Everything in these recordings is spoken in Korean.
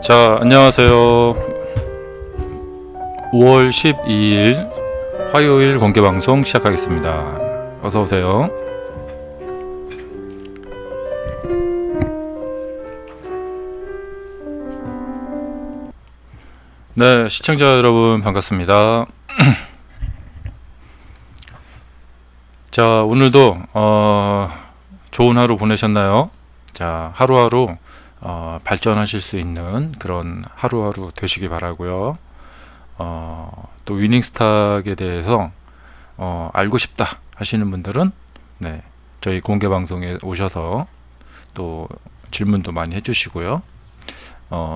자, 안녕하세요. 5월 12일 화요일 공개 방송 시작하겠습니다. 어서 오세요. 네, 시청자 여러분 반갑습니다. 자, 오늘도 좋은 하루 보내셨나요? 자, 하루하루 발전하실 수 있는 그런 하루하루 되시기 바라고요. 또 위닝스탁에 대해서 알고 싶다 하시는 분들은 네, 저희 공개 방송에 오셔서 또 질문도 많이 해주시고요.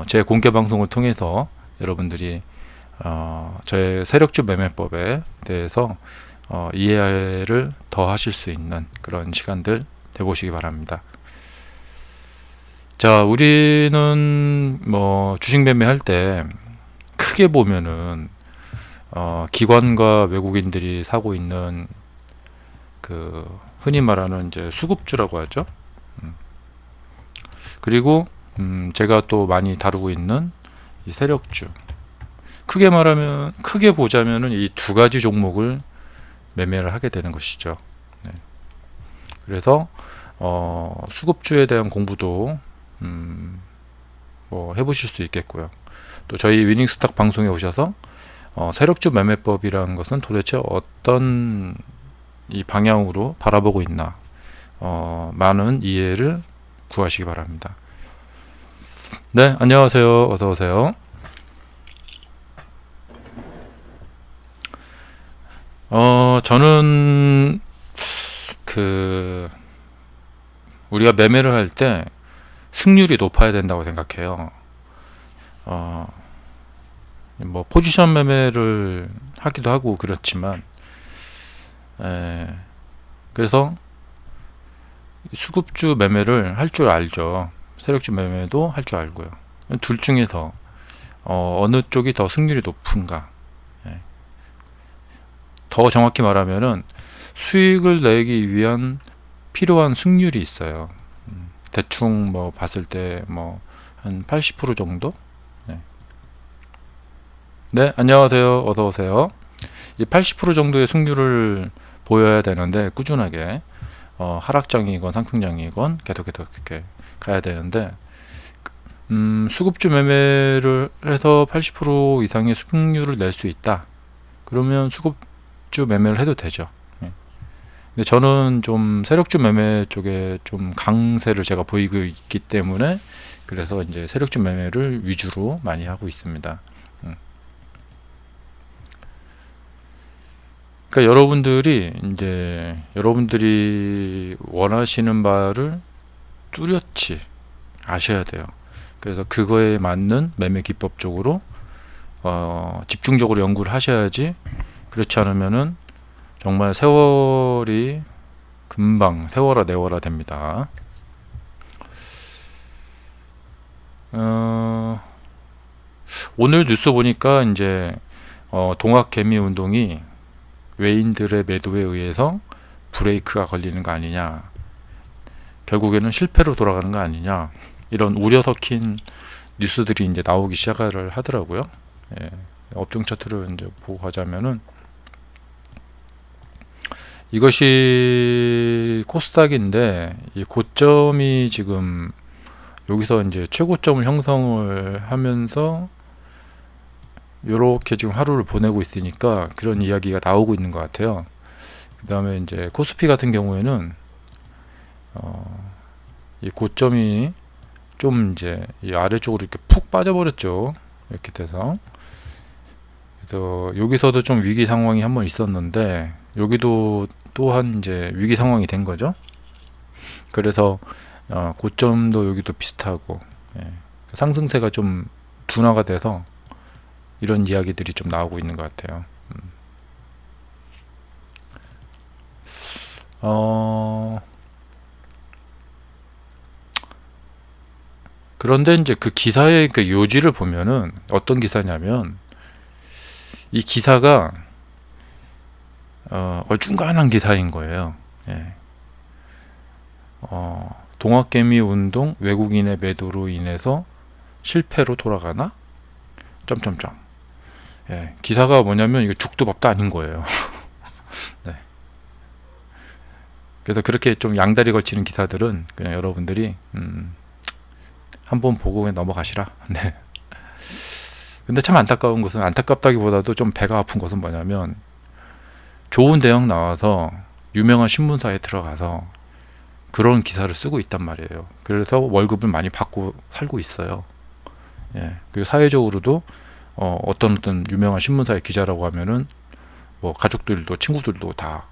제 공개 방송을 통해서 여러분들이 저의 세력주 매매법에 대해서 이해를 더 하실 수 있는 그런 시간들 되보시기 바랍니다. 자, 우리는 뭐 주식 매매할 때 크게 보면은 기관과 외국인들이 사고 있는 그 흔히 말하는 이제 수급주라고 하죠. 그리고 제가 또 많이 다루고 있는 이 세력주. 크게 보자면은 이 두 가지 종목을 매매를 하게 되는 것이죠. 네. 그래서 수급주에 대한 공부도 뭐 해보실 수 있겠고요. 또 저희 위닝스탁 방송에 오셔서 세력주 매매법이라는 것은 도대체 어떤 이 방향으로 바라보고 있나 많은 이해를 구하시기 바랍니다. 네, 안녕하세요. 어서 오세요. 저는 우리가 매매를 할 때 승률이 높아야 된다고 생각해요. 뭐 포지션 매매를 하기도 하고 그렇지만 그래서 수급주 매매를 할 줄 알죠. 세력주 매매도 할 줄 알고요. 둘 중에서 어느 쪽이 더 승률이 높은가. 더 정확히 말하면은 수익을 내기 위한 필요한 승률이 있어요. 대충 뭐 봤을 때 뭐 한 80% 정도? 네, 안녕하세요. 어서 오세요. 이 80% 정도의 승률을 보여야 되는데 꾸준하게 하락장이건 상승장이건 계속 이렇게 가야 되는데 수급주 매매를 해서 80% 이상의 수익률을 낼 수 있다. 그러면 수급주 매매를 해도 되죠. 근데 저는 좀 세력주 매매 쪽에 좀 강세를 제가 보이고 있기 때문에 그래서 이제 세력주 매매를 위주로 많이 하고 있습니다. 그러니까 여러분들이 원하시는 바를 뚜렷이 아셔야 돼요. 그래서 그거에 맞는 매매 기법 쪽으로 집중적으로 연구를 하셔야지. 그렇지 않으면은 정말 세월이 금방 세월아 내월아 됩니다. 오늘 뉴스 보니까 이제 동학개미 운동이 외인들의 매도에 의해서 브레이크가 걸리는 거 아니냐, 결국에는 실패로 돌아가는 거 아니냐, 이런 우려 섞인 뉴스들이 이제 나오기 시작을 하더라고요. 업종 차트를 이제 보고 가자면은 이것이 코스닥인데 이 고점이 지금 여기서 이제 최고점을 형성을 하면서 요렇게 지금 하루를 보내고 있으니까 그런 이야기가 나오고 있는 것 같아요. 그 다음에 이제 코스피 같은 경우에는 이 고점이 좀 이제 이 아래쪽으로 이렇게 푹 빠져버렸죠. 이렇게 돼서 그래서 여기서도 좀 위기 상황이 한번 있었는데 여기도 또한 이제 위기 상황이 된 거죠. 그래서 고점도 여기도 비슷하고 상승세가 좀 둔화가 돼서 이런 이야기들이 좀 나오고 있는 것 같아요. 그런데 이제 그 기사의 그 요지를 보면은 어떤 기사냐면 이 기사가 어중간한 기사인 거예요. 동학개미 운동 외국인의 매도로 인해서 실패로 돌아가나? 점점점. 예, 기사가 뭐냐면 이거 죽도 밥도 아닌 거예요. 네. 그래서 그렇게 좀 양다리 걸치는 기사들은 그냥 여러분들이 한번 보고 그냥 넘어가시라. 네. 근데 참 안타까운 것은, 안타깝다기보다도 좀 배가 아픈 것은 뭐냐면, 좋은 대학 나와서 유명한 신문사에 들어가서 그런 기사를 쓰고 있단 말이에요. 그래서 월급을 많이 받고 살고 있어요. 예. 그리고 사회적으로도 어떤 유명한 신문사의 기자라고 하면은 뭐 가족들도 친구들도 다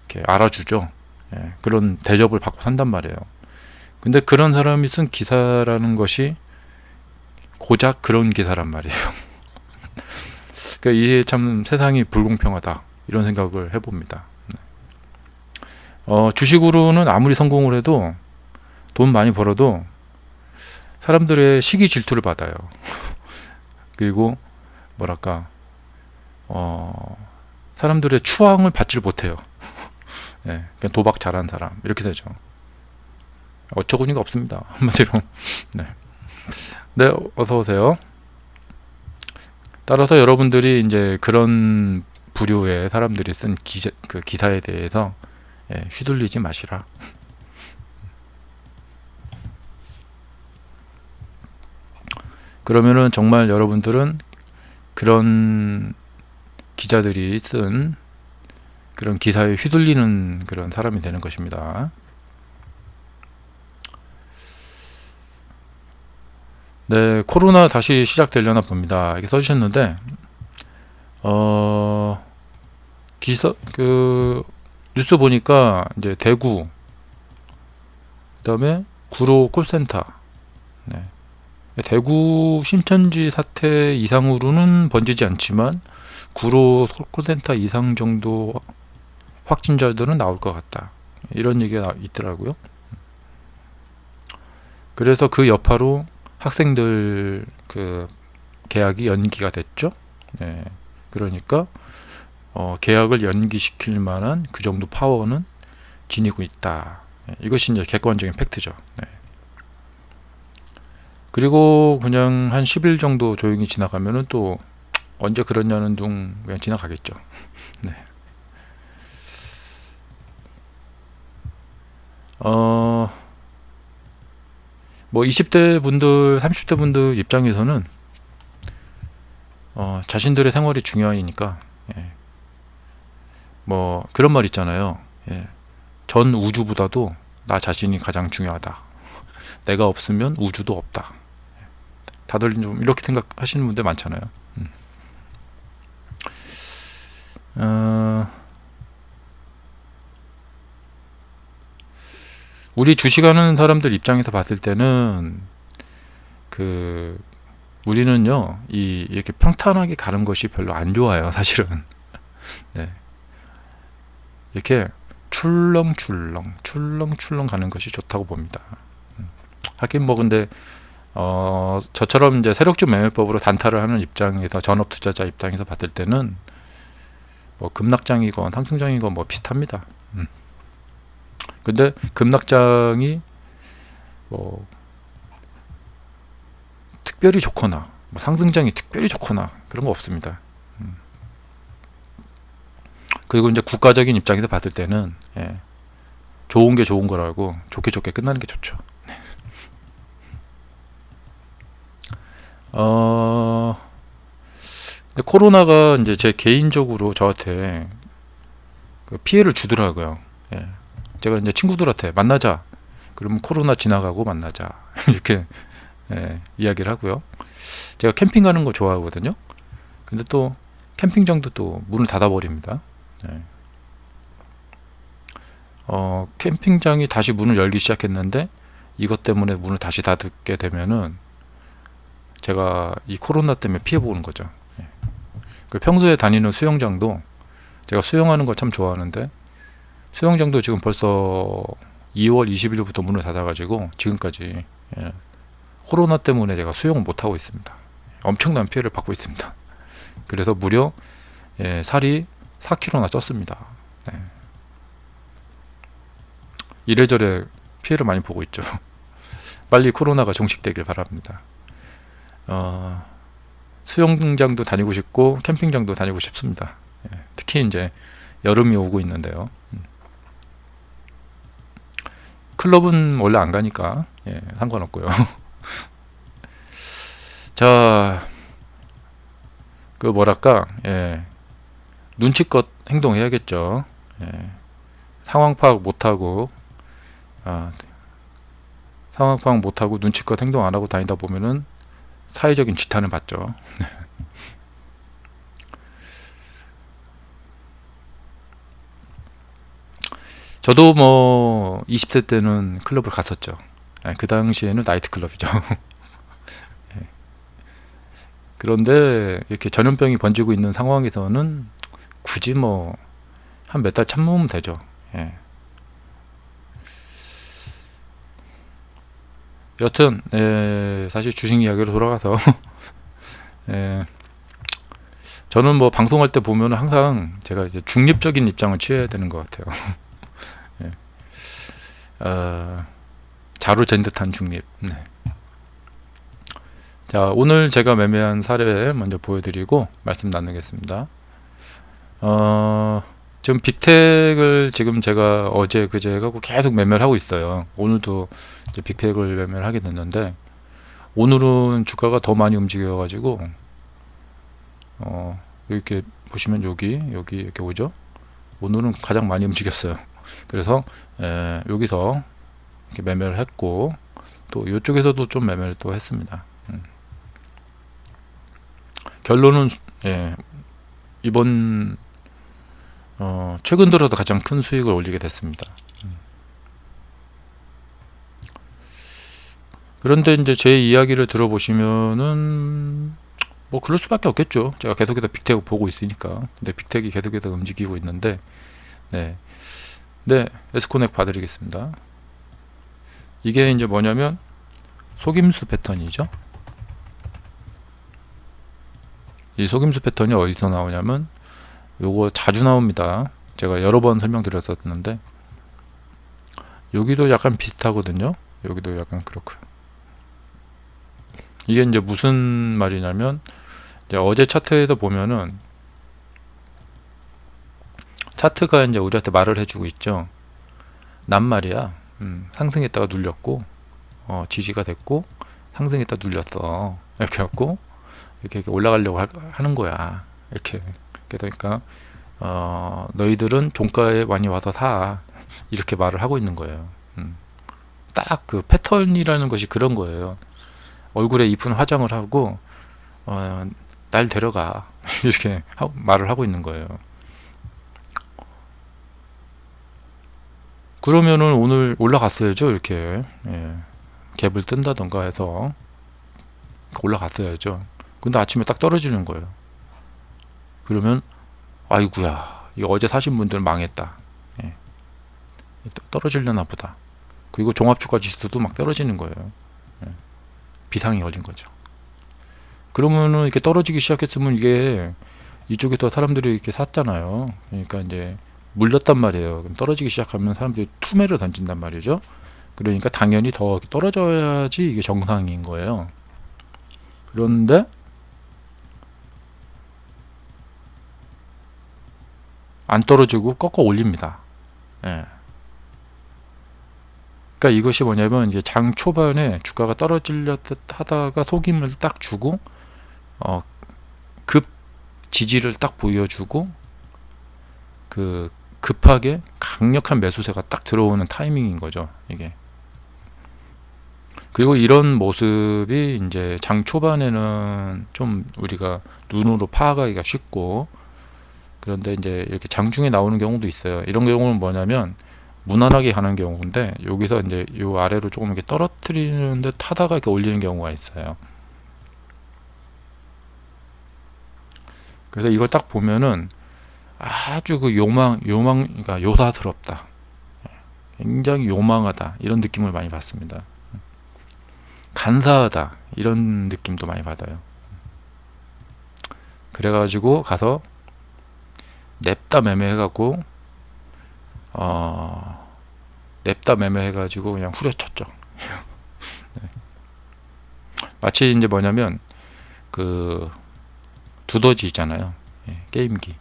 이렇게 알아주죠. 예. 그런 대접을 받고 산단 말이에요. 근데 그런 사람이 쓴 기사라는 것이 고작 그런 기사란 말이에요. 그러니까 이게 참 세상이 불공평하다, 이런 생각을 해봅니다. 주식으로는 아무리 성공을 해도, 돈 많이 벌어도 사람들의 시기 질투를 받아요. 그리고 뭐랄까, 사람들의 추앙을 받지를 못해요. 네, 그냥 도박 잘한 사람 이렇게 되죠. 어처구니가 없습니다, 한마디로. 네. 네, 어서 오세요. 따라서 여러분들이 이제 그런 부류의 사람들이 쓴 기사에 대해서 휘둘리지 마시라. 그러면은 정말 여러분들은 그런 기자들이 쓴 그런 기사에 휘둘리는 그런 사람이 되는 것입니다. 네, 코로나 다시 시작되려나 봅니다. 이렇게 써주셨는데, 기사, 뉴스 보니까 이제 대구, 그 다음에 구로 콜센터, 네. 대구 신천지 사태 이상으로는 번지지 않지만 구로 콜센터 이상 정도 확진자들은 나올 것 같다, 이런 얘기가 있더라고요. 그래서 그 여파로 학생들 계약이 연기가 됐죠. 네. 그러니까 계약을 연기시킬 만한 그 정도 파워는 지니고 있다. 네. 이것이 이제 객관적인 팩트죠. 네. 그리고 그냥 한 10일 정도 조용히 지나가면은 또 언제 그러냐는 둥 그냥 지나가겠죠. 네. 뭐 20대 분들, 30대 분들 입장에서는 자신들의 생활이 중요하니까, 예. 뭐 그런 말 있잖아요. 예. 전 우주보다도 나 자신이 가장 중요하다. 내가 없으면 우주도 없다. 다들 좀 이렇게 생각하시는 분들 많잖아요. 우리 주식하는 사람들 입장에서 봤을 때는 우리는요, 이렇게 평탄하게 가는 것이 별로 안 좋아요, 사실은. 네. 이렇게 출렁출렁 가는 것이 좋다고 봅니다. 하긴 뭐 근데 저처럼 이제 세력주 매매법으로 단타를 하는 입장에서, 전업 투자자 입장에서 봤을 때는 뭐 급락장이건 상승장이건 뭐 비슷합니다. 근데 급락장이 뭐 특별히 좋거나 뭐 상승장이 특별히 좋거나 그런 거 없습니다. 그리고 이제 국가적인 입장에서 봤을 때는, 예, 좋은 게 좋은 거라고 좋게 끝나는 게 좋죠. 근데 코로나가 이제 제 개인적으로 저한테 피해를 주더라고요. 예. 제가 이제 친구들한테 만나자, 그러면 코로나 지나가고 만나자 이렇게, 예, 이야기를 하고요. 제가 캠핑 가는 거 좋아하거든요. 근데 또 캠핑장도 또 문을 닫아 버립니다. 예. 캠핑장이 다시 문을 열기 시작했는데 이것 때문에 문을 다시 닫게 되면은 제가 이 코로나 때문에 피해 보는 거죠. 예. 평소에 다니는 수영장도, 제가 수영하는 걸 참 좋아하는데 수영장도 지금 벌써 2월 20일부터 문을 닫아가지고 지금까지, 예, 코로나 때문에 제가 수영을 못하고 있습니다. 엄청난 피해를 받고 있습니다. 그래서 무려, 예, 살이 4kg나 쪘습니다. 네. 이래저래 피해를 많이 보고 있죠. 빨리 코로나가 종식되길 바랍니다. 어, 수영장도 다니고 싶고 캠핑장도 다니고 싶습니다. 예, 특히 이제 여름이 오고 있는데요. 클럽은 원래 안 가니까 예, 상관없고요. 자, 그 뭐랄까, 예, 눈치껏 행동해야겠죠. 예, 상황 파악 못하고, 아, 상황 파악 못하고 눈치껏 행동 안 하고 다니다 보면은 사회적인 지탄을 받죠. 저도 뭐 20대 때는 클럽을 갔었죠. 예, 그 당시에는 나이트 클럽이죠. 그런데 이렇게 전염병이 번지고 있는 상황에서는 굳이 뭐 한 몇 달 참으면 되죠. 예. 여튼 사실 주식 이야기로 돌아가서 예, 저는 뭐 방송할 때 보면 항상 제가 이제 중립적인 입장을 취해야 되는 것 같아요. 예. 자로 잰 듯한 중립. 네. 자, 오늘 제가 매매한 사례 먼저 보여드리고 말씀 나누겠습니다. 지금 빅텍을 지금 제가 어제 그제 하고 계속 매매를 하고 있어요. 오늘도 이제 빅텍을 매매를 하게 됐는데 오늘은 주가가 더 많이 움직여 가지고 이렇게 보시면 여기 이렇게 오죠. 오늘은 가장 많이 움직였어요. 그래서 여기서 이렇게 매매를 했고 또 이쪽에서도 좀 매매를 또 했습니다. 결론은 이번 최근 들어도 가장 큰 수익을 올리게 됐습니다. 그런데 이제 제 이야기를 들어보시면은 뭐 그럴 수밖에 없겠죠. 제가 계속해서 빅텍 보고 있으니까. 근데 빅텍이 계속해서 움직이고 있는데 네, 에스코넥 봐드리겠습니다. 이게 이제 뭐냐면 속임수 패턴이죠. 이 속임수 패턴이 어디서 나오냐면 요거 자주 나옵니다. 제가 여러 번 설명드렸었는데 여기도 약간 비슷하거든요. 여기도 약간 그렇고요. 이게 이제 무슨 말이냐면 이제 어제 차트에서 보면은 차트가 이제 우리한테 말을 해주고 있죠. 난 말이야. 상승했다가 눌렸고 지지가 됐고 상승했다 눌렸어. 이렇게 갖고 이렇게 올라가려고 하는 거야. 이렇게 그러니까 너희들은 종가에 많이 와서 사 이렇게 말을 하고 있는 거예요. 딱 그 패턴이라는 것이 그런 거예요. 얼굴에 이쁜 화장을 하고 날 데려가 이렇게 말을 하고 있는 거예요. 그러면은 오늘 올라갔어야죠. 이렇게 갭을 뜬다던가 해서 올라갔어야죠. 근데 아침에 딱 떨어지는 거예요. 그러면 아이구야 이거 어제 사신 분들 망했다. 떨어지려나 보다. 그리고 종합주가 지수도 막 떨어지는 거예요. 비상이 걸린 거죠. 그러면은 이렇게 떨어지기 시작했으면 이게 이쪽에서 사람들이 이렇게 샀잖아요. 그러니까 이제 물렸단 말이에요. 그럼 떨어지기 시작하면 사람들이 투매를 던진단 말이죠. 그러니까 당연히 더 떨어져야지 이게 정상인 거예요. 그런데 안 떨어지고 꺾어 올립니다. 그러니까 이것이 뭐냐면 이제 장 초반에 주가가 떨어지려 하다가 속임을 딱 주고 급 지지를 딱 보여주고 그 급하게 강력한 매수세가 딱 들어오는 타이밍인 거죠. 이게. 그리고 이런 모습이 이제 장 초반에는 좀 우리가 눈으로 파악하기가 쉽고 그런데 이제 이렇게 장중에 나오는 경우도 있어요. 이런 경우는 뭐냐면 무난하게 가는 경우인데 여기서 이제 요 아래로 조금 이렇게 떨어뜨리는 듯 하다가 이렇게 올리는 경우가 있어요. 그래서 이걸 딱 보면은 아주 그 그러니까 요사스럽다. 굉장히 요망하다. 이런 느낌을 많이 받습니다. 간사하다. 이런 느낌도 많이 받아요. 그래가지고 가서 냅다 매매해갖고 냅다 매매해가지고 그냥 후려쳤죠. 네. 마치 이제 뭐냐면 그 두더지 있잖아요. 예, 게임기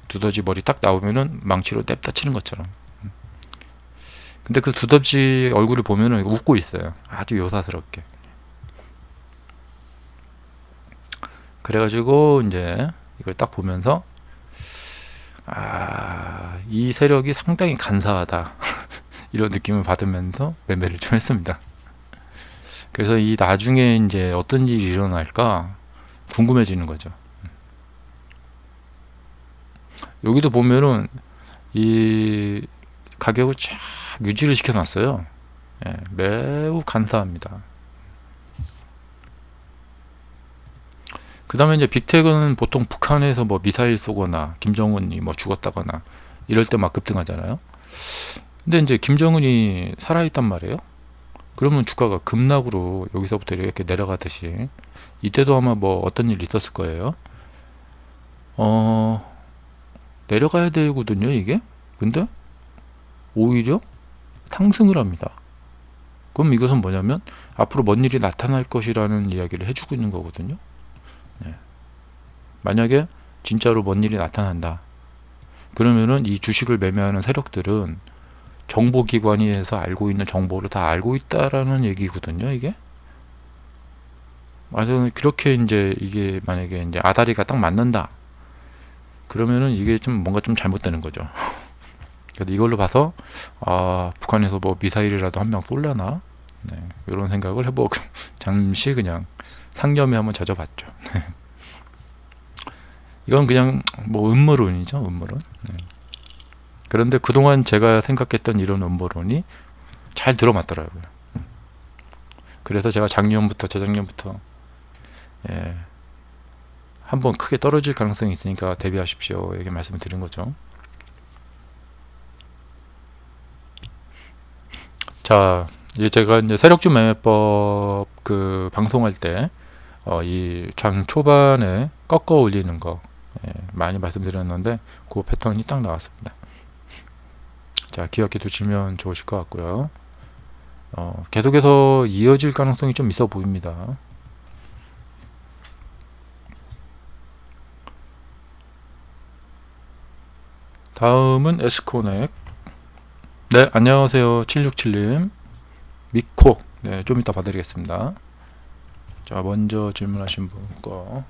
두더지 머리 딱 나오면은 망치로 냅다 치는 것처럼. 근데 그 두더지 얼굴을 보면은 웃고 있어요. 아주 요사스럽게. 그래가지고 이제 이걸 딱 보면서 이 세력이 상당히 간사하다 이런 느낌을 받으면서 매매를 좀 했습니다. 그래서 이 나중에 이제 어떤 일이 일어날까 궁금해지는 거죠. 여기도 보면은 이 가격을 쫙 유지를 시켜놨어요. 예, 매우 간사합니다. 그 다음에 이제 빅텍은 보통 북한에서 뭐 미사일 쏘거나 김정은이 뭐 죽었다거나 이럴 때 막 급등하잖아요. 근데 이제 김정은이 살아있단 말이에요. 그러면 주가가 급락으로 여기서부터 이렇게 내려가듯이 이때도 아마 뭐 어떤 일이 있었을 거예요. 내려가야 되거든요 이게. 근데 오히려 상승을 합니다. 그럼 이것은 뭐냐면 앞으로 뭔 일이 나타날 것이라는 이야기를 해주고 있는 거거든요. 네. 만약에 진짜로 뭔 일이 나타난다 그러면은 이 주식을 매매하는 세력들은 정보기관에서 알고 있는 정보를 다 알고 있다라는 얘기거든요 이게. 맞아요. 그렇게 이제 이게 만약에 이제 아다리가 딱 맞는다 그러면은 이게 좀 뭔가 좀 잘못되는 거죠. 그래서 이걸로 봐서 북한에서 뭐 미사일이라도 한 명 쏠려나, 네, 이런 생각을 해보고 잠시 그냥 상념에 한번 젖어봤죠. 이건 그냥 뭐 음모론이죠, 음모론. 네. 그런데 그동안 제가 생각했던 이런 음모론이 잘 들어맞더라고요. 그래서 제가 작년부터 재작년부터 예, 한번 크게 떨어질 가능성이 있으니까 대비하십시오 이렇게 말씀을 드린 거죠. 자, 이제 제가 이제 세력주 매매법 그 방송할 때 이 장 초반에 꺾어 올리는 거 많이 말씀드렸는데 그 패턴이 딱 나왔습니다. 자, 기억해 두시면 좋으실 것 같고요. 계속해서 이어질 가능성이 좀 있어 보입니다. 다음은 에스코넥. 네, 안녕하세요. 767님. 미코. 네, 좀 이따 봐드리겠습니다. 자, 먼저 질문하신 분 거.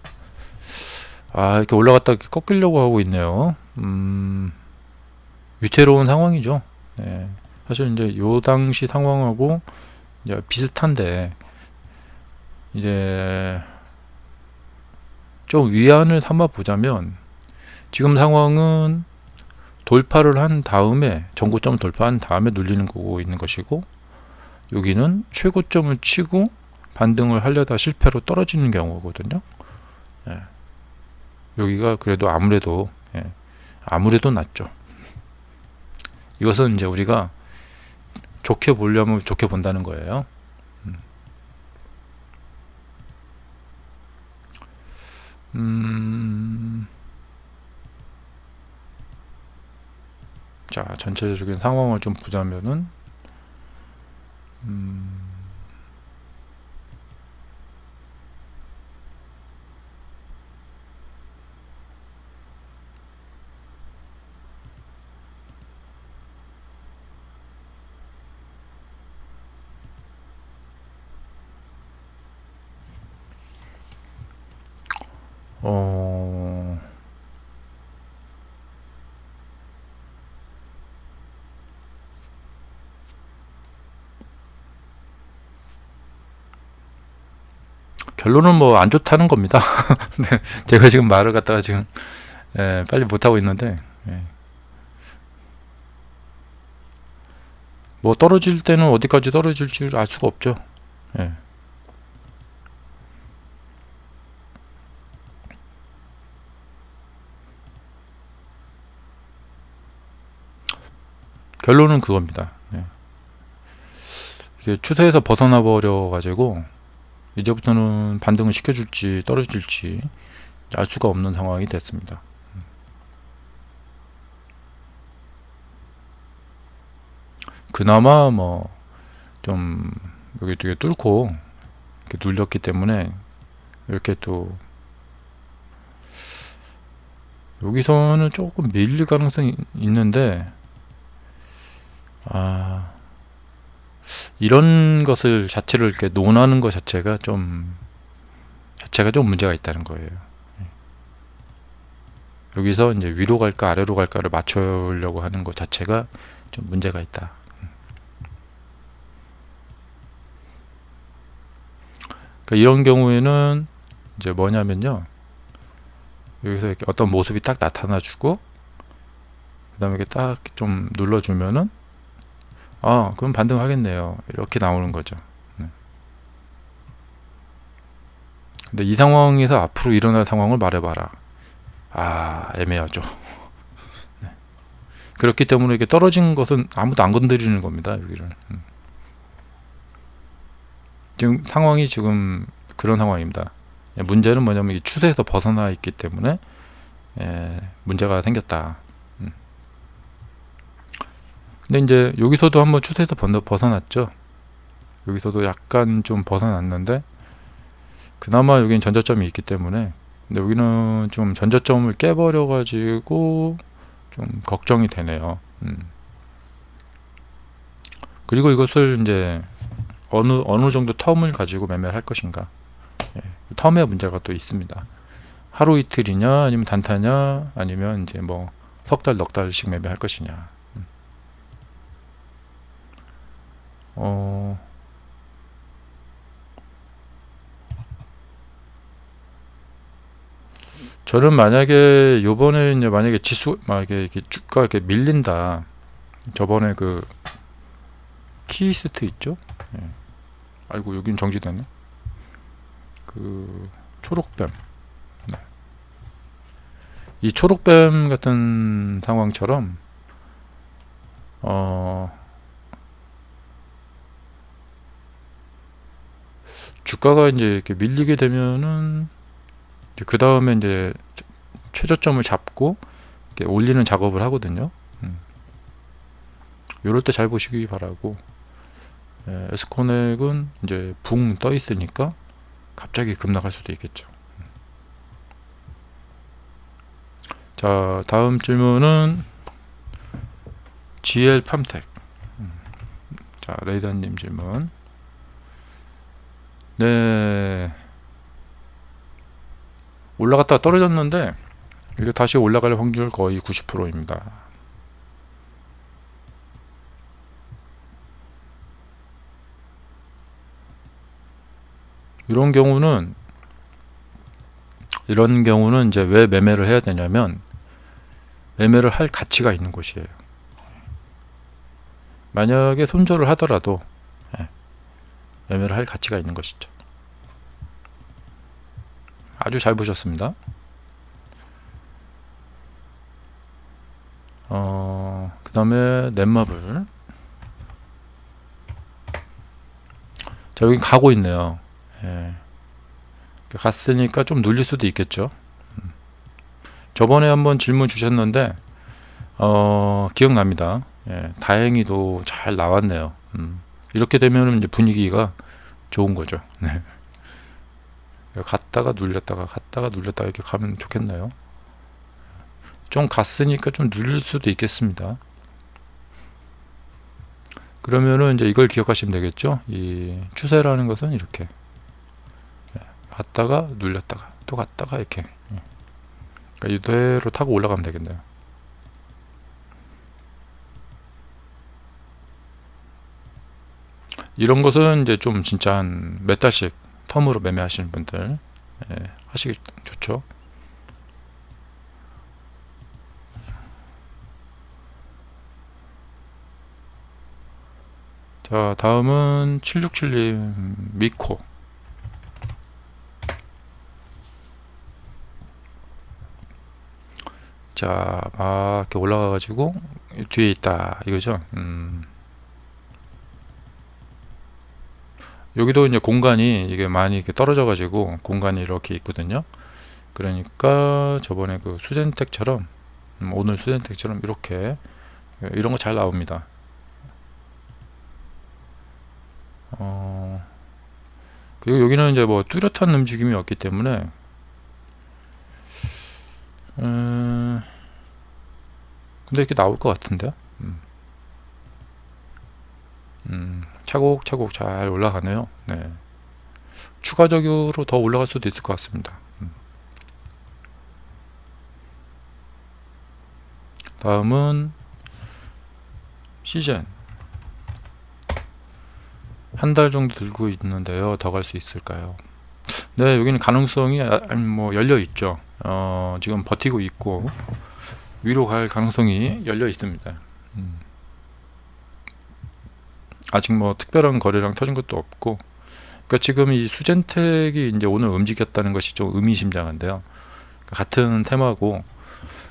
이렇게 올라갔다 이렇게 꺾이려고 하고 있네요. 위태로운 상황이죠. 네, 사실 이제 요 당시 상황하고 이제 비슷한데 이제 좀 위안을 삼아 보자면 지금 상황은 돌파를 한 다음에 전고점 돌파한 다음에 눌리는 거고 있는 것이고 여기는 최고점을 치고 반등을 하려다 실패로 떨어지는 경우거든요. 예. 여기가 그래도 아무래도 낫죠. 이것은 이제 우리가 좋게 보려면 좋게 본다는 거예요. 자, 전체적인 상황을 좀 보자면은 결론은 뭐 안 좋다는 겁니다. 네, 제가 지금 말을 갖다가 지금 빨리 못하고 있는데 뭐 떨어질 때는 어디까지 떨어질지 알 수가 없죠. 예. 결론은 그겁니다. 이게 추세에서 벗어나 버려 가지고 이제부터는 반등을 시켜줄지 떨어질지 알 수가 없는 상황이 됐습니다. 그나마 뭐 좀 여기 되게 뚫고 이렇게 눌렸기 때문에 이렇게 또 여기서는 조금 밀릴 가능성이 있는데, 이런 것을 자체를 이렇게 논하는 것 자체가 좀 문제가 있다는 거예요. 여기서 이제 위로 갈까 아래로 갈까를 맞추려고 하는 것 자체가 좀 문제가 있다. 그러니까 이런 경우에는 이제 뭐냐면요, 여기서 이렇게 어떤 모습이 딱 나타나주고, 그 다음에 이렇게 딱 좀 눌러주면은, 그럼 반등하겠네요, 이렇게 나오는 거죠. 근데 이 상황에서 앞으로 일어날 상황을 말해봐라. 애매하죠. 그렇기 때문에 이게 떨어진 것은 아무도 안 건드리는 겁니다, 여기를. 지금 상황이 지금 그런 상황입니다. 문제는 뭐냐면 이 추세에서 벗어나 있기 때문에 문제가 생겼다. 근데 이제 여기서도 한번 추세에서 벗어났죠. 여기서도 약간 좀 벗어났는데, 그나마 여기는 전저점이 있기 때문에, 근데 여기는 좀 전저점을 깨버려 가지고 좀 걱정이 되네요. 그리고 이것을 이제 어느 정도 텀을 가지고 매매를 할 것인가. 텀의 문제가 또 있습니다. 하루 이틀이냐, 아니면 단타냐, 아니면 이제 뭐 석 달, 넉 달씩 매매할 것이냐. 저는 만약에 요번에 이제 만약에 만약에 이렇게 주가 이렇게 밀린다. 저번에 그 키스트 있죠? 아이고, 여긴 정지되네. 그 초록뱀. 네. 이 초록뱀 같은 상황처럼 주가가 이제 이렇게 밀리게 되면은 그 다음에 이제 최저점을 잡고 이렇게 올리는 작업을 하거든요. 요럴 때 잘 보시기 바라고. 에스코넥은 이제 붕 떠 있으니까 갑자기 급락할 수도 있겠죠. 자, 다음 질문은 GL 팜텍. 자, 레이더님 질문. 네, 올라갔다가 떨어졌는데 이게 다시 올라갈 확률 거의 90%입니다. 이런 경우는 이제 왜 매매를 해야 되냐면, 매매를 할 가치가 있는 곳이에요. 만약에 손절을 하더라도 매매를 할 가치가 있는 것이죠. 아주 잘 보셨습니다. 그 다음에 넷마블. 자, 여기 가고 있네요. 갔으니까 좀 눌릴 수도 있겠죠. 저번에 한번 질문 주셨는데 기억납니다. 다행히도 잘 나왔네요. 이렇게 되면 이제 분위기가 좋은 거죠. 네. 갔다가 눌렸다가 이렇게 가면 좋겠나요? 좀 갔으니까 좀 눌릴 수도 있겠습니다. 그러면은 이제 이걸 기억하시면 되겠죠. 이 추세라는 것은 이렇게 갔다가 눌렸다가 또 갔다가 이렇게, 그러니까 이대로 타고 올라가면 되겠네요. 이런 것은 이제 좀 진짜 한 몇 달씩 텀으로 매매하시는 분들 하시기 좋죠. 자, 다음은 767님 미코. 자, 막 이렇게 올라가 가지고 뒤에 있다 이거죠. 여기도 이제 공간이 이게 많이 이렇게 떨어져 가지고 공간이 이렇게 있거든요. 그러니까 저번에 그 수젠텍처럼, 오늘 수젠텍처럼 이렇게 이런 거 잘 나옵니다. 그리고 여기는 이제 뭐 뚜렷한 움직임이 없기 때문에 근데 이렇게 나올 것 같은데요. 차곡차곡 잘 올라가네요. 네. 추가적으로 더 올라갈 수도 있을 것 같습니다. 다음은 시젠. 한 달 정도 들고 있는데요. 더 갈 수 있을까요? 네, 여기는 가능성이 뭐 열려 있죠. 지금 버티고 있고 위로 갈 가능성이 열려 있습니다. 아직 뭐 특별한 거래량 터진 것도 없고, 그러니까 지금 이 수젠텍이 이제 오늘 움직였다는 것이 좀 의미심장한데요. 같은 테마고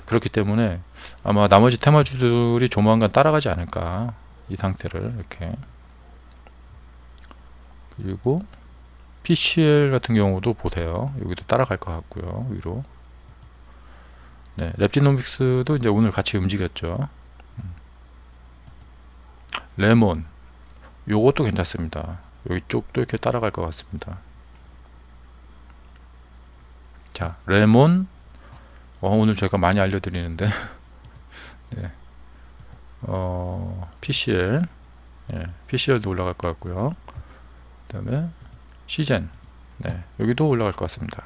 그렇기 때문에 아마 나머지 테마주들이 조만간 따라가지 않을까, 이 상태를 이렇게. 그리고 PCL 같은 경우도 보세요. 여기도 따라갈 것 같고요, 위로. 네, 랩지노믹스도 이제 오늘 같이 움직였죠. 레몬, 요것도 괜찮습니다. 여기 쪽도 이렇게 따라갈 것 같습니다. 자, 레몬. 오늘 제가 많이 알려드리는데 네. PCL, 네, PCL도 올라갈 것 같고요. 그 다음에 시젠, 네, 여기도 올라갈 것 같습니다.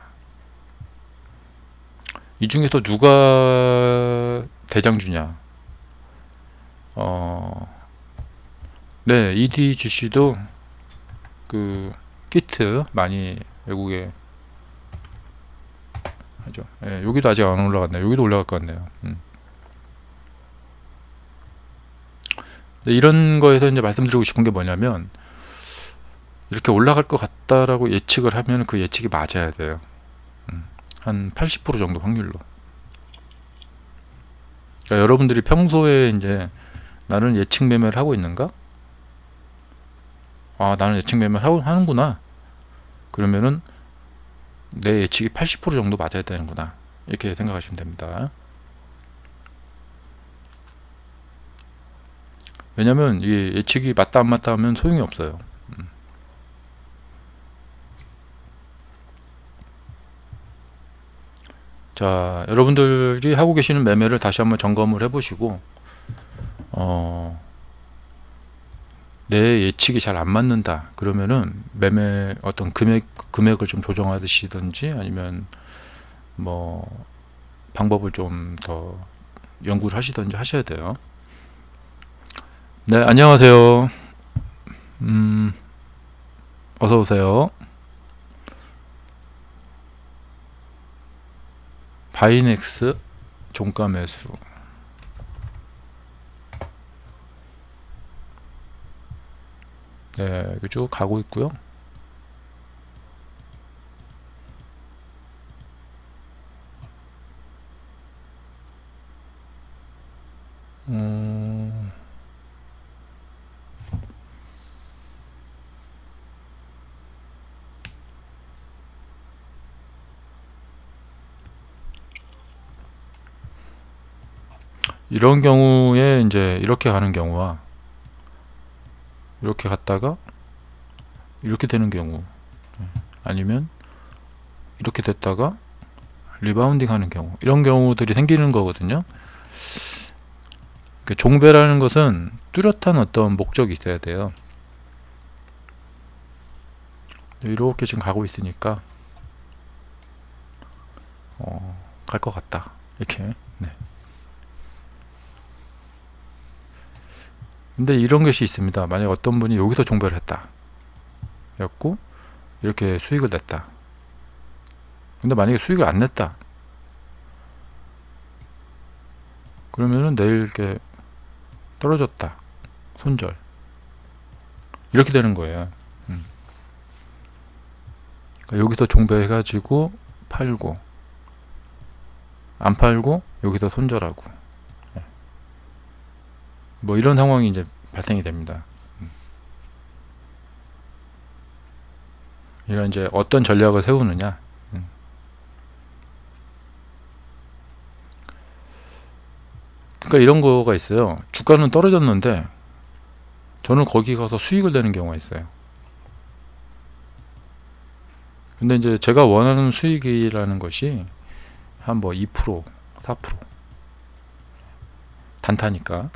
이 중에서 누가 대장주냐? 네, EDGC도 그 키트 많이 외국에 하죠. 네, 여기도 아직 안 올라갔네요. 여기도 올라갈 것 같네요. 네, 이런 거에서 이제 말씀드리고 싶은 게 뭐냐면, 이렇게 올라갈 것 같다라고 예측을 하면 그 예측이 맞아야 돼요. 한 80% 정도 확률로. 그러니까 여러분들이 평소에 이제 나는 예측 매매를 하고 있는가? 아, 나는 예측 매매를 하는구나. 그러면은 내 예측이 80% 정도 맞아야 되는구나. 이렇게 생각하시면 됩니다. 왜냐면 이게 예측이 맞다 안 맞다 하면 소용이 없어요. 자, 여러분들이 하고 계시는 매매를 다시 한번 점검을 해보시고, 내 예측이 잘 안 맞는다 그러면은 매매 어떤 금액을 좀 조정하시든지 아니면 뭐 방법을 좀 더 연구를 하시든지 하셔야 돼요. 네, 안녕하세요. 어서 오세요. 바이넥스 종가 매수. 네, 쭉 가고 있고요. 이런 경우에 이제 이렇게 가는 경우와 이렇게 갔다가 이렇게 되는 경우, 아니면 이렇게 됐다가 리바운딩 하는 경우, 이런 경우들이 생기는 거거든요. 종배라는 것은 뚜렷한 어떤 목적이 있어야 돼요. 이렇게 지금 가고 있으니까 갈 것 같다, 이렇게. 네. 근데 이런 것이 있습니다. 만약 어떤 분이 여기서 종배를 했다 였고 이렇게 수익을 냈다. 근데 만약에 수익을 안 냈다 그러면은 내일 이렇게 떨어졌다, 손절, 이렇게 되는 거예요. 그러니까 여기서 종배해 가지고 팔고, 안 팔고 여기서 손절하고, 뭐 이런 상황이 이제 발생이 됩니다. 이가 이제 어떤 전략을 세우느냐. 그러니까 이런 거가 있어요. 주가는 떨어졌는데 저는 거기 가서 수익을 내는 경우가 있어요. 근데 이제 제가 원하는 수익이라는 것이 한 뭐 2%, 4% 단타니까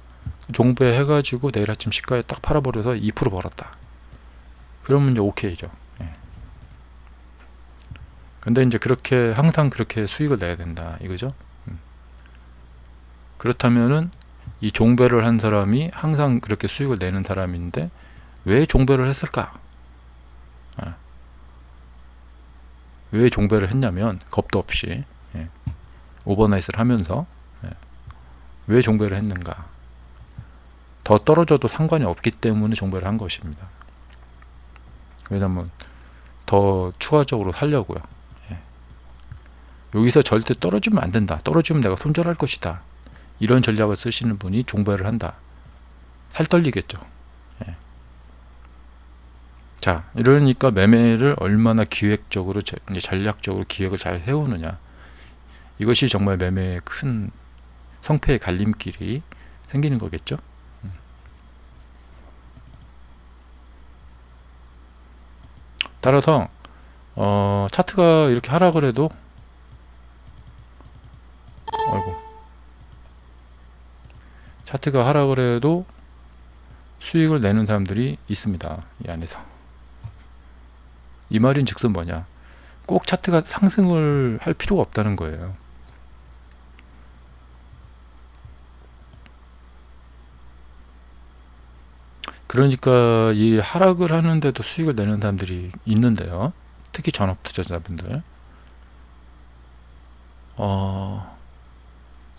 종배 해가지고 내일 아침 시가에 딱 팔아버려서 2% 벌었다. 그러면 이제 오케이죠. 예. 근데 이제 그렇게 항상 그렇게 수익을 내야 된다 이거죠. 그렇다면은 이 종배를 한 사람이 항상 그렇게 수익을 내는 사람인데 왜 종배를 했을까? 아, 왜 종배를 했냐면 겁도 없이 오버나잇을 하면서 왜 종배를 했는가? 더 떨어져도 상관이 없기 때문에 종배를 한 것입니다. 왜냐면 더 추가적으로 살려고요. 여기서 절대 떨어지면 안 된다. 떨어지면 내가 손절할 것이다. 이런 전략을 쓰시는 분이 종배를 한다. 살 떨리겠죠. 자, 이러니까 매매를 얼마나 기획적으로 전략적으로 기획을 잘 세우느냐, 이것이 정말 매매의 큰 성패의 갈림길이 생기는 거겠죠. 따라서 차트가 이렇게 하락을 해도 차트가 하락을 해도 수익을 내는 사람들이 있습니다. 이 안에서. 이 말인 즉슨 뭐냐, 꼭 차트가 상승을 할 필요가 없다는 거예요. 그러니까 이 하락을 하는데도 수익을 내는 사람들이 있는데요. 특히 전업 투자자분들.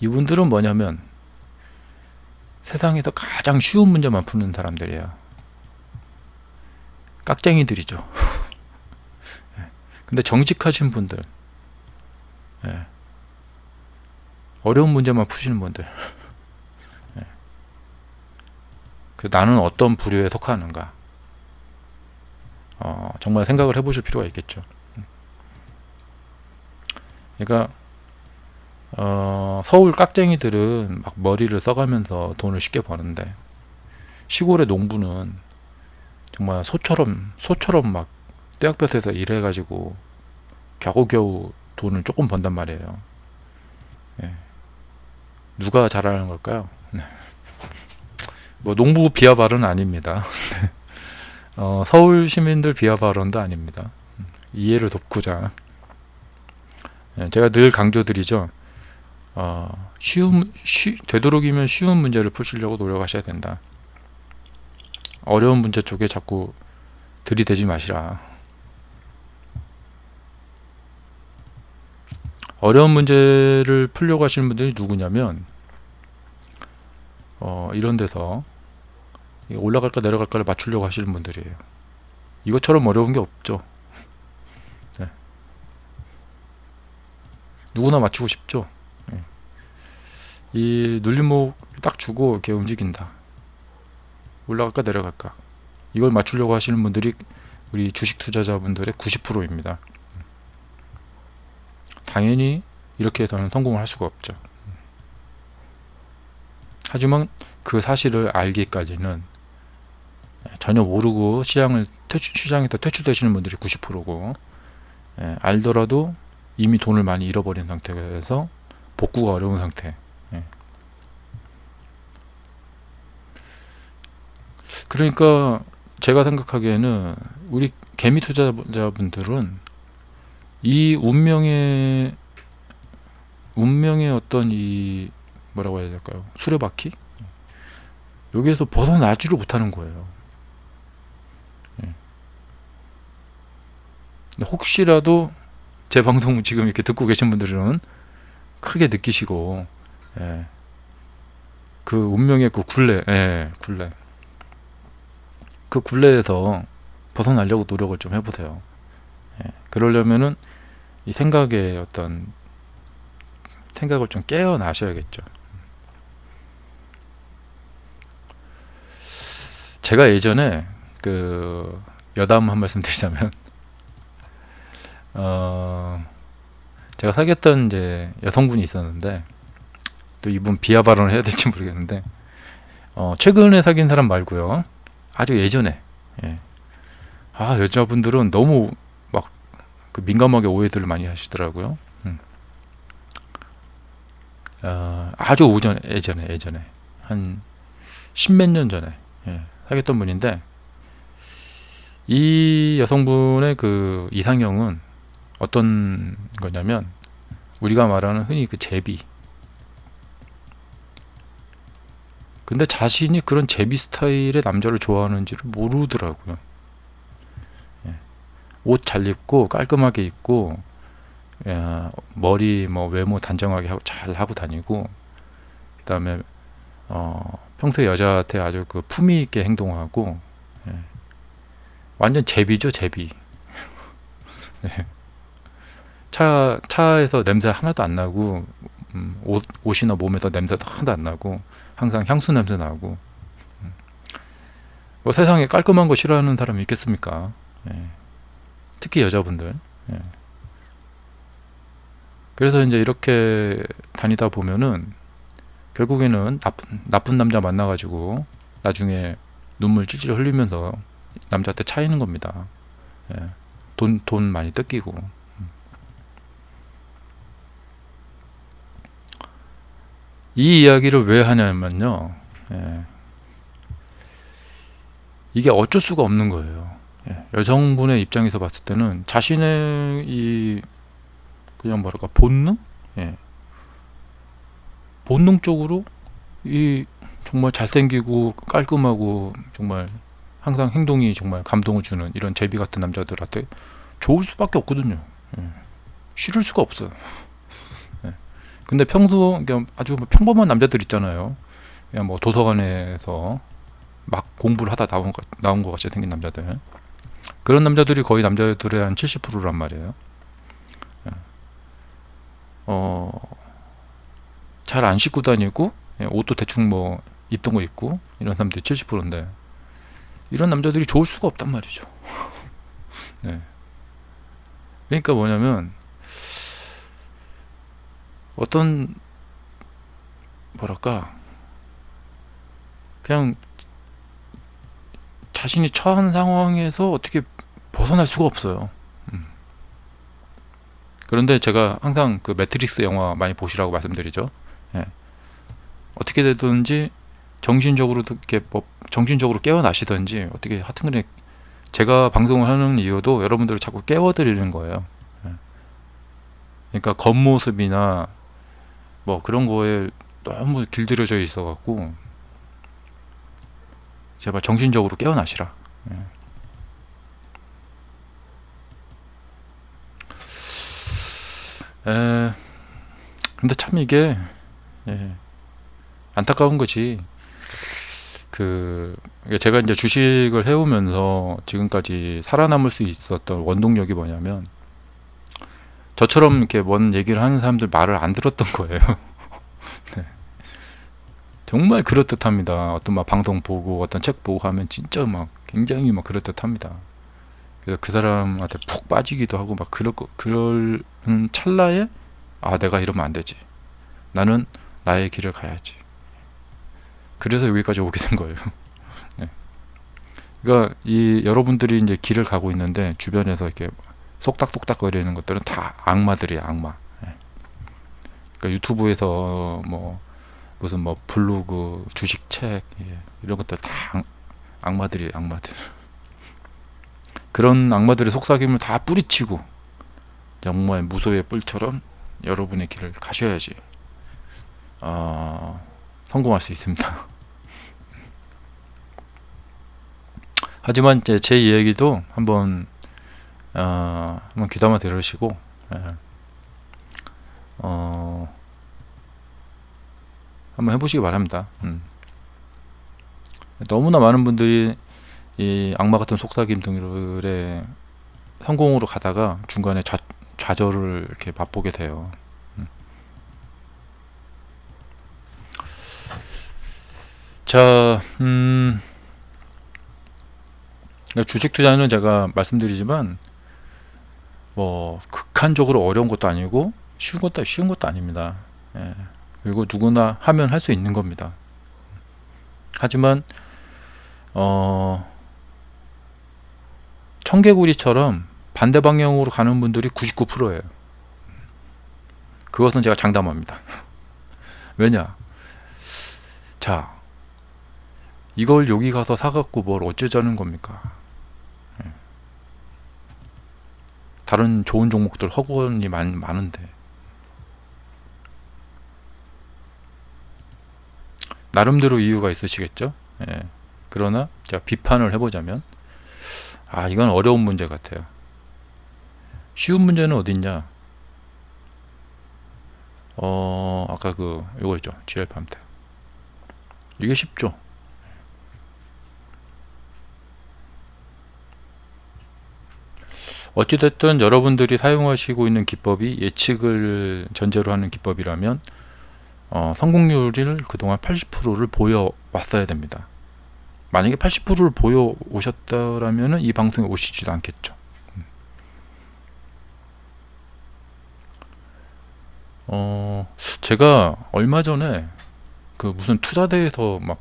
이분들은 뭐냐면 세상에서 가장 쉬운 문제만 푸는 사람들이에요. 깍쟁이들이죠. 근데 정직하신 분들, 어려운 문제만 푸시는 분들, 나는 어떤 부류에 속하는가, 정말 생각을 해보실 필요가 있겠죠. 그러니까 서울 깍쟁이들은 막 머리를 써가면서 돈을 쉽게 버는데 시골의 농부는 정말 소처럼 막 떼약볕에서 일해가지고 겨우겨우 돈을 조금 번단 말이에요. 누가 잘하는 걸까요? 뭐 농부 비하 발언은 아닙니다. 서울 시민들 비하 발언도 아닙니다. 이해를 돕고자 제가 늘 강조드리죠. 되도록이면 쉬운 문제를 푸시려고 노력하셔야 된다. 어려운 문제 쪽에 자꾸 들이대지 마시라. 어려운 문제를 풀려고 하시는 분들이 누구냐면 이런 데서 올라갈까 내려갈까를 맞추려고 하시는 분들이에요. 이것처럼 어려운 게 없죠. 네. 누구나 맞추고 싶죠. 네. 이 눌림목 딱 주고 이렇게 움직인다. 올라갈까 내려갈까, 이걸 맞추려고 하시는 분들이 우리 주식 투자자분들의 90%입니다. 당연히 이렇게 해서는 성공을 할 수가 없죠. 하지만 그 사실을 알기까지는 전혀 모르고 시장에서 퇴출되시는 분들이 90%고, 알더라도 이미 돈을 많이 잃어버린 상태에서 복구가 어려운 상태. 그러니까 제가 생각하기에는 우리 개미 투자자분들은 이 운명의 어떤 이 뭐라고 해야 될까요? 수레바퀴? 여기에서 벗어나지를 못하는 거예요. 혹시라도 제 방송 지금 이렇게 듣고 계신 분들은 크게 느끼시고, 그 운명의 그 굴레, 그 굴레에서 벗어나려고 노력을 좀 해보세요. 그러려면은 이 생각의 어떤 생각을 좀 깨어나셔야겠죠. 제가 예전에 그 여담 한 말씀 드리자면, 제가 사귀었던 이제 여성분이 있었는데, 또 이분 비하 발언을 해야 될지 모르겠는데, 최근에 사귄 사람 말고요, 아주 예전에, 여자분들은 너무 막 그 민감하게 오해들을 많이 하시더라고요. 아주 예전에 한 십몇 년 전에 사귀었던 분인데, 이 여성분의 그 이상형은 어떤 거냐면, 우리가 말하는 흔히 그 제비. 근데 자신이 그런 제비 스타일의 남자를 좋아하는지를 모르더라고요. 옷 잘 입고 깔끔하게 입고, 머리 뭐 외모 단정하게 잘 하고 다니고, 그다음에 평소에 여자한테 아주 그 품위 있게 행동하고, 완전 제비죠, 제비. 네. 차에서 냄새 하나도 안 나고, 옷이나 몸에서 냄새도 하나도 안 나고, 항상 향수 냄새 나고. 뭐 세상에 깔끔한 거 싫어하는 사람이 있겠습니까? 특히 여자분들. 그래서 이제 이렇게 다니다 보면은 결국에는 나쁜 남자 만나가지고 나중에 눈물 찔찔 흘리면서 남자한테 차이는 겁니다. 돈 많이 뜯기고. 이 이야기를 왜 하냐면요, 이게 어쩔 수가 없는 거예요. 여성분의 입장에서 봤을 때는 자신의 이 그냥 뭐랄까 본능, 본능적으로 이 정말 잘생기고 깔끔하고 정말 항상 행동이 정말 감동을 주는 이런 제비 같은 남자들한테 좋을 수밖에 없거든요. 싫을 수가 없어요. 근데 평소 그냥 아주 평범한 남자들 있잖아요. 그냥 뭐 도서관에서 막 공부를 하다 나온 것 같이 생긴 남자들. 그런 남자들이 거의 남자들의 한 70%란 말이에요. 잘 안 씻고 다니고, 옷도 대충 뭐 입던 거 입고 이런 사람들이 70%인데, 이런 남자들이 좋을 수가 없단 말이죠. 네. 그러니까 뭐냐면, 어떤 뭐랄까 그냥 자신이 처한 상황에서 어떻게 벗어날 수가 없어요. 그런데 제가 항상 그 매트릭스 영화 많이 보시라고 말씀드리죠. 어떻게 되든지 정신적으로 이렇게 뭐 정신적으로 깨어나시든지 어떻게 하여튼간에 제가 방송을 하는 이유도 여러분들을 자꾸 깨워드리는 거예요. 그러니까 겉모습이나 뭐 그런 거에 너무 길들여져 있어 갖고 제발 정신적으로 깨어나시라. 근데 참 이게 안타까운 거지. 제가 이제 주식을 해오면서 지금까지 살아남을 수 있었던 원동력이 뭐냐면, 저처럼 이렇게 뭔 얘기를 하는 사람들 말을 안 들었던 거예요. 네. 정말 그럴듯합니다. 어떤 막 방송 보고 어떤 책 보고 하면 진짜 막 굉장히 막 그럴듯합니다. 그래서 그 사람한테 푹 빠지기도 하고 막 그럴 찰나에 내가 이러면 안 되지. 나는 나의 길을 가야지. 그래서 여기까지 오게 된 거예요. 네. 그러니까 여러분들이 이제 길을 가고 있는데 주변에서 이렇게 속닥속닥 거리는 것들은 다 악마들이에요, 악마. 그러니까 유튜브에서 뭐 무슨 뭐 블로그, 주식책 이런 것들 다 악마들이에요, 악마들. 그런 악마들의 속삭임을 다 뿌리치고 정말 무소의 뿔처럼 여러분의 길을 가셔야지 성공할 수 있습니다. 하지만 제 이야기도 한번 귀담아 들으시고 한번 해보시기 바랍니다. 너무나 많은 분들이 이 악마 같은 속삭임들에 성공으로 가다가 중간에 좌절을 이렇게 맛보게 돼요. 자, 주식 투자는 제가 말씀드리지만 뭐 극한적으로 어려운 것도 아니고 쉬운 것도 아닙니다. 그리고 누구나 하면 할 수 있는 겁니다. 하지만 청개구리처럼 반대 방향으로 가는 분들이 99%예요. 그것은 제가 장담합니다. 왜냐? 자, 이걸 여기 가서 사갖고 뭘 어쩌자는 겁니까? 다른 좋은 종목들 허구원이 많은데 나름대로 이유가 있으시겠죠? 예. 그러나 제가 비판을 해보자면 이건 어려운 문제 같아요. 쉬운 문제는 어딨냐? 아까 이거 있죠. GL팜텍. 이게 쉽죠. 어찌됐든 여러분들이 사용하시고 있는 기법이 예측을 전제로 하는 기법이라면 성공률을 그동안 80%를 보여왔어야 됩니다. 만약에 80%를 보여오셨다라면 이 방송에 오시지도 않겠죠. 제가 얼마 전에 무슨 투자대에서 막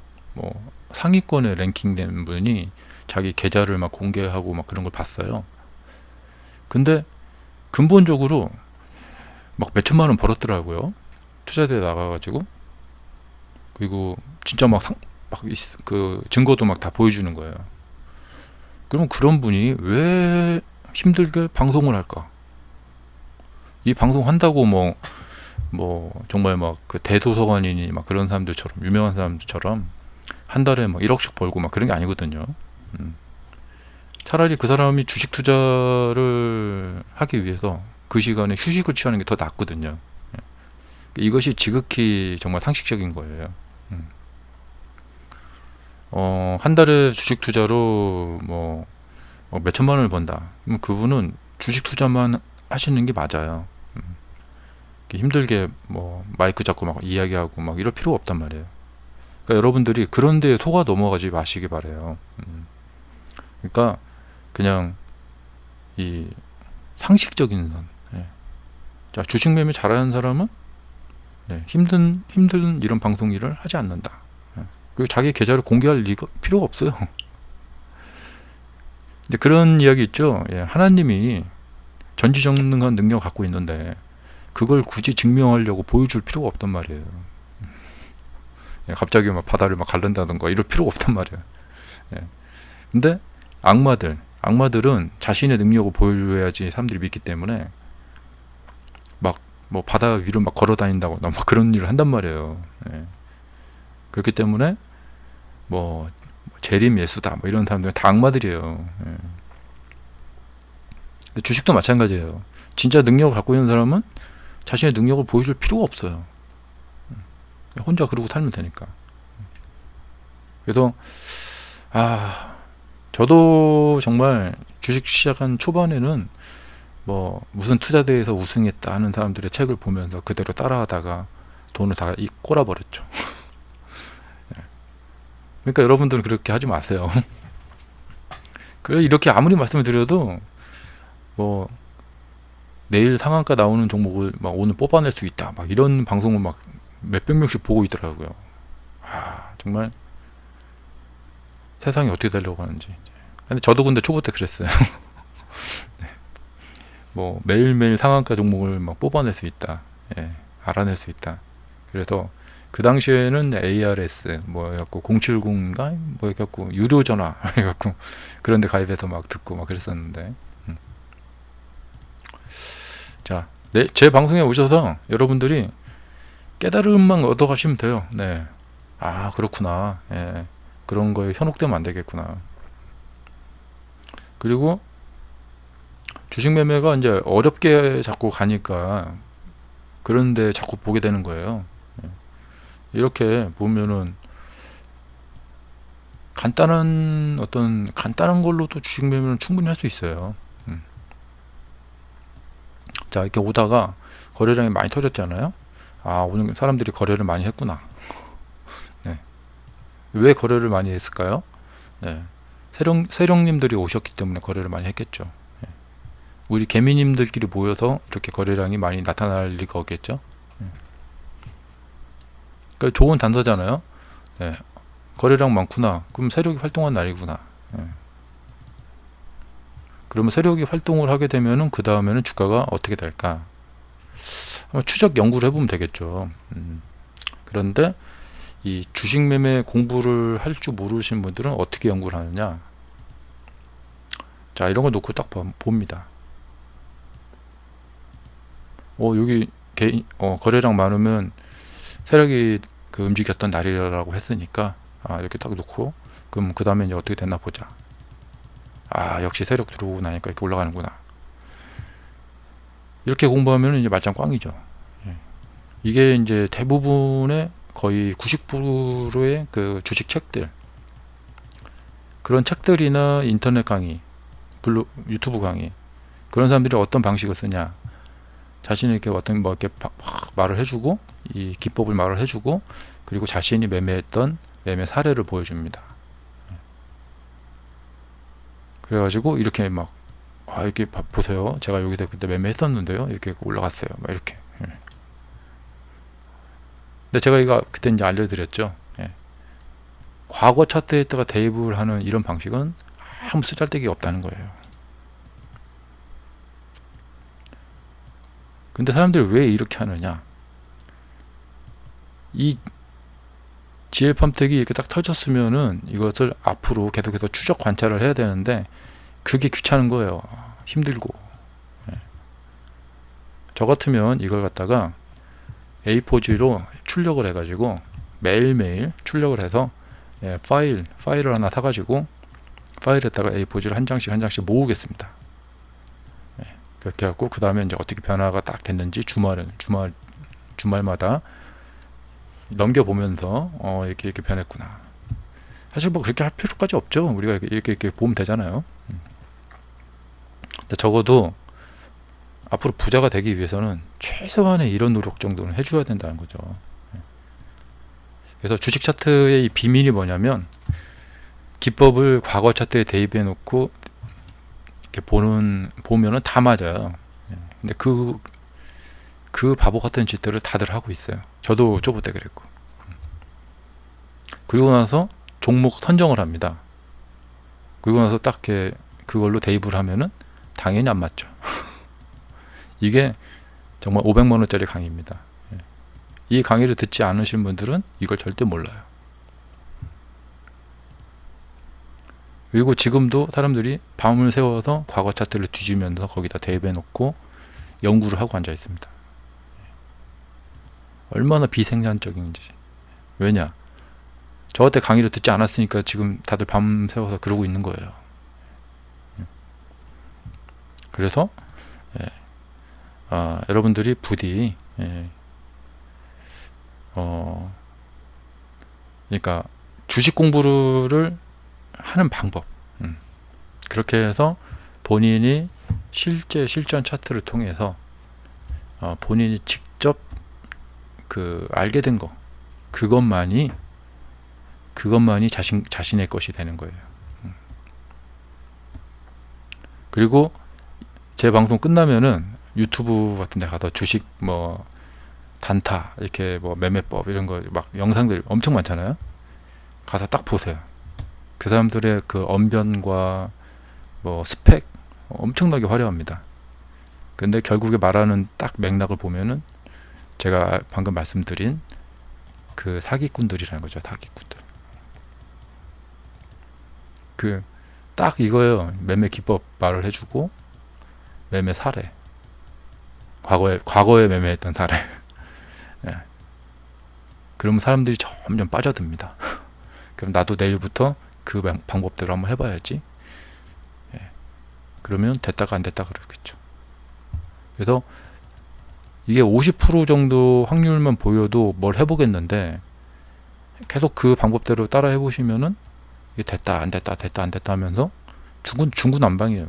상위권에 랭킹된 분이 자기 계좌를 막 공개하고 막 그런 걸 봤어요. 근데 근본적으로 막 몇천만 원 벌었더라고요. 투자대에 나가가지고. 그리고 진짜 그 증거도 막 다 보여주는 거예요. 그러면 그런 분이 왜 힘들게 방송을 할까? 이 방송 한다고 정말 막 그 대도서관이니 막 그런 사람들처럼 유명한 사람들처럼 한 달에 막 1억씩 벌고 막 그런 게 아니거든요. 차라리 그 사람이 주식 투자를 하기 위해서 그 시간에 휴식을 취하는 게 더 낫거든요. 이것이 지극히 정말 상식적인 거예요. 한 달에 주식 투자로 몇천만 원을 번다. 그럼 그분은 주식 투자만 하시는 게 맞아요. 힘들게 마이크 잡고 막 이야기하고 막 이럴 필요가 없단 말이에요. 그러니까 여러분들이 그런 데에 속아 넘어가지 마시기 바래요. 그러니까 그냥 이 상식적인 선. 자, 주식 매매 잘하는 사람은 힘든 이런 방송 일을 하지 않는다. 그리고 자기 계좌를 공개할 필요가 없어요. 근데 그런 이야기 있죠. 하나님이 전지전능한 능력을 갖고 있는데 그걸 굳이 증명하려고 보여줄 필요가 없단 말이에요. 갑자기 막 바다를 막 갈른다던가 이럴 필요가 없단 말이에요. 근데 악마들은 자신의 능력을 보여줘야지 사람들이 믿기 때문에 막 바다 위로 막 걸어 다닌다거나 막 그런 일을 한단 말이에요. 그렇기 때문에 재림 예수다 이런 사람들은 다 악마들이에요. 주식도 마찬가지예요. 진짜 능력을 갖고 있는 사람은 자신의 능력을 보여줄 필요가 없어요. 혼자 그러고 살면 되니까. 그래서 저도 정말 주식 시작한 초반에는 무슨 투자대회에서 우승했다 하는 사람들의 책을 보면서 그대로 따라하다가 돈을 다 꼬라버렸죠. 그러니까 여러분들은 그렇게 하지 마세요. 그래 이렇게 아무리 말씀을 드려도 내일 상한가 나오는 종목을 막 오늘 뽑아낼 수 있다 막 이런 방송을 막 몇백 명씩 보고 있더라고요. 정말 세상이 어떻게 되려고 하는지. 근데 저도 초보 때 그랬어요. 매일매일 상한가 종목을 막 뽑아낼 수 있다. 알아낼 수 있다. 그래서 그 당시에는 ARS 해갖고 070인가 해갖고 유료 전화 해갖고 그런데 가입해서 막 듣고 막 그랬었는데. 자, 제 방송에 오셔서 여러분들이 깨달음만 얻어가시면 돼요. 그렇구나. 그런 거에 현혹되면 안 되겠구나. 그리고 주식 매매가 이제 어렵게 자꾸 가니까 그런데 자꾸 보게 되는 거예요. 이렇게 보면은 간단한 걸로도 주식 매매는 충분히 할 수 있어요. 자, 이렇게 오다가 거래량이 많이 터졌잖아요. 오늘 사람들이 거래를 많이 했구나. 왜 거래를 많이 했을까요? 세령님들이 오셨기 때문에 거래를 많이 했겠죠. 우리 개미님들끼리 모여서 이렇게 거래량이 많이 나타날 리가 없겠죠. 그러니까 좋은 단서잖아요. 거래량 많구나. 그럼 세력이 활동한 날이구나. 그러면 세력이 활동을 하게 되면은 그 다음에는 주가가 어떻게 될까? 한번 추적 연구를 해보면 되겠죠. 그런데 이 주식 매매 공부를 할 줄 모르시는 분들은 어떻게 연구를 하느냐? 자, 이런 걸 놓고 딱 봅니다. 여기 거래량 많으면 세력이 그 움직였던 날이라고 했으니까 이렇게 딱 놓고 그럼 그 다음에 이제 어떻게 됐나 보자. 역시 세력 들어오고 나니까 이렇게 올라가는구나. 이렇게 공부하면 이제 말짱 꽝이죠. 이게 이제 대부분의 거의 90%의 그 주식 책들, 그런 책들이나 인터넷 강의, 유튜브 강의, 그런 사람들이 어떤 방식을 쓰냐, 자신에게 어떤 이렇게 말을 해주고, 이 기법을 말을 해주고, 그리고 자신이 매매했던 매매 사례를 보여줍니다. 그래가지고 이렇게 이렇게 보세요, 제가 여기다 그때 매매했었는데요, 이렇게 올라갔어요, 이렇게. 근데 제가 이거 그때 이제 알려드렸죠. 과거 차트에다가 대입을 하는 이런 방식은 아무 쓰잘데기가 없다는 거예요. 근데 사람들이 왜 이렇게 하느냐? 이 GL팜텍이 이렇게 딱 터졌으면은 이것을 앞으로 계속해서 추적 관찰을 해야 되는데 그게 귀찮은 거예요. 힘들고. 저 같으면 이걸 갖다가 A4G로 출력을 해가지고 매일매일 출력을 해서 파일을 하나 사가지고 파일에다가 A4G를 한 장씩 모으겠습니다. 그렇게 해갖고 그 다음에 이제 어떻게 변화가 딱 됐는지 주말마다 넘겨보면서 이렇게 변했구나. 사실 뭐 그렇게 할 필요까지 없죠. 우리가 이렇게 보면 되잖아요. 근데 적어도 앞으로 부자가 되기 위해서는 최소한의 이런 노력 정도는 해줘야 된다는 거죠. 그래서 주식 차트의 이 비밀이 뭐냐면 기법을 과거 차트에 대입해 놓고 이렇게 보면은 다 맞아요. 근데 그 바보 같은 짓들을 다들 하고 있어요. 저도 좁을 때 그랬고. 그리고 나서 종목 선정을 합니다. 그리고 나서 딱 이렇게 그걸로 대입을 하면은 당연히 안 맞죠. 이게 정말 500만원짜리 강의입니다. 이 강의를 듣지 않으신 분들은 이걸 절대 몰라요. 그리고 지금도 사람들이 밤을 새워서 과거 차트를 뒤지면서 거기다 대입해 놓고 연구를 하고 앉아 있습니다. 얼마나 비생산적인지. 왜냐? 저한테 강의를 듣지 않았으니까 지금 다들 밤 새워서 그러고 있는 거예요. 그래서 여러분들이 부디 그러니까 주식 공부를 하는 방법, 그렇게 해서 본인이 실제 실전 차트를 통해서 본인이 직접 알게 된 거, 그것만이 자신의 것이 되는 거예요. 그리고 제 방송 끝나면은 유튜브 같은 데 가서 주식 단타 이렇게 매매법 이런 거 영상들 엄청 많잖아요. 가서 딱 보세요. 그 사람들의 그 언변과 스펙 엄청나게 화려합니다. 근데 결국에 말하는 딱 맥락을 보면은 제가 방금 말씀드린 그 사기꾼들이라는 거죠. 사기꾼들. 딱 이거예요. 매매 기법 말을 해주고 매매 사례, 과거에 매매했던 사례. 그러면 사람들이 점점 빠져듭니다. 그럼 나도 내일부터 그 방법대로 한번 해봐야지. 그러면 됐다가 안 됐다 그러겠죠. 그래서 이게 50% 정도 확률만 보여도 뭘 해보겠는데 계속 그 방법대로 따라 해보시면은 이게 됐다 안 됐다 하면서 중구난방이에요.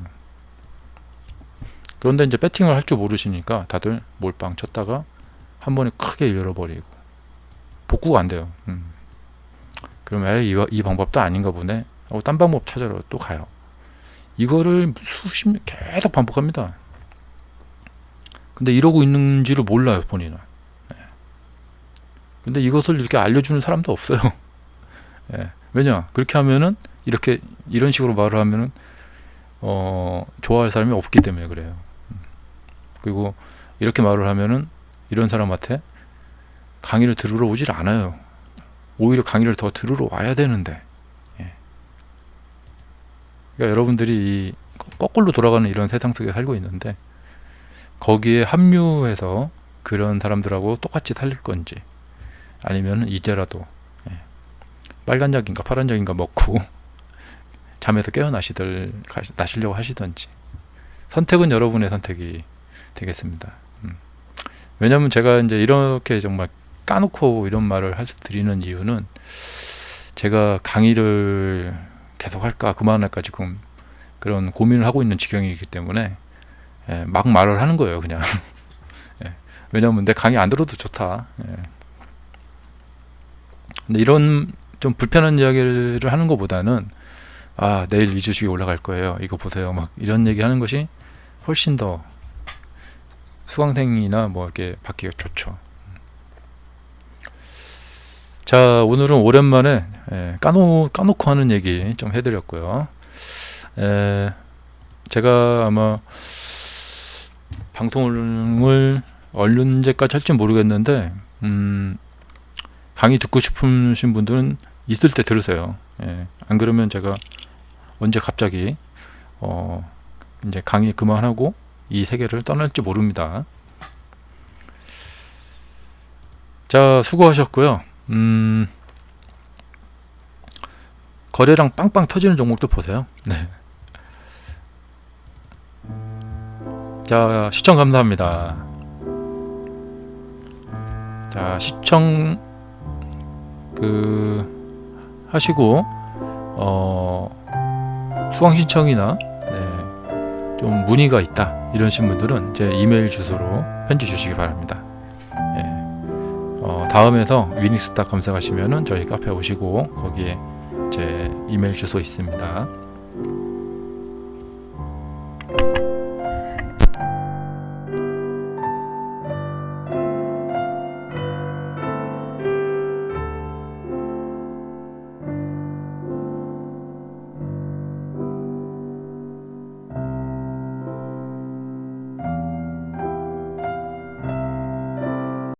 그런데 이제 배팅을 할 줄 모르시니까 다들 몰빵 쳤다가 한 번에 크게 잃어버리고 복구가 안 돼요. 그러면 이 방법도 아닌가 보네 하고 딴 방법 찾으러 또 가요. 이거를 계속 반복합니다. 근데 이러고 있는지를 몰라요, 본인은. 근데 이것을 이렇게 알려주는 사람도 없어요. 왜냐? 그렇게 하면은 이런 식으로 말을 하면은 좋아할 사람이 없기 때문에 그래요. 그리고 이렇게 말을 하면은 이런 사람한테 강의를 들으러 오질 않아요. 오히려 강의를 더 들으러 와야 되는데. 예. 그러니까 여러분들이 이 거꾸로 돌아가는 이런 세상 속에 살고 있는데, 거기에 합류해서 그런 사람들하고 똑같이 살릴 건지, 아니면 이제라도 빨간 약인가 파란 약인가 먹고 잠에서 나시려고 하시던지, 선택은 여러분의 선택이 되겠습니다. 왜냐면 제가 이제 이렇게 정말 까놓고 이런 말을 드리는 이유는, 제가 강의를 계속 할까 그만할까 지금 그런 고민을 하고 있는 지경이기 때문에 막 말을 하는 거예요, 그냥. 왜냐면 내 강의 안 들어도 좋다. 근데 이런 좀 불편한 이야기를 하는 것보다는, 내일 이 주식이 올라갈 거예요, 이거 보세요, 막 이런 얘기 하는 것이 훨씬 더 수강생이나 뭐 이렇게 받기가 좋죠. 자, 오늘은 오랜만에 까놓고 하는 얘기 좀 해드렸고요. 제가 아마 방송을 언제까지 할지 모르겠는데, 강의 듣고 싶으신 분들은 있을 때 들으세요. 안 그러면 제가 언제 갑자기 이제 강의 그만하고 이 세계를 떠날지 모릅니다. 자, 수고하셨고요. 거래량 빵빵 터지는 종목도 보세요. 네. 자, 시청 감사합니다. 자, 시청 하시고 수강 신청이나 좀 문의가 있다 이러신 분들은 제 이메일 주소로 편지 주시기 바랍니다. 다음에서 위닉스탁 검색하시면은 저희 카페 오시고 거기에 제 이메일 주소 있습니다.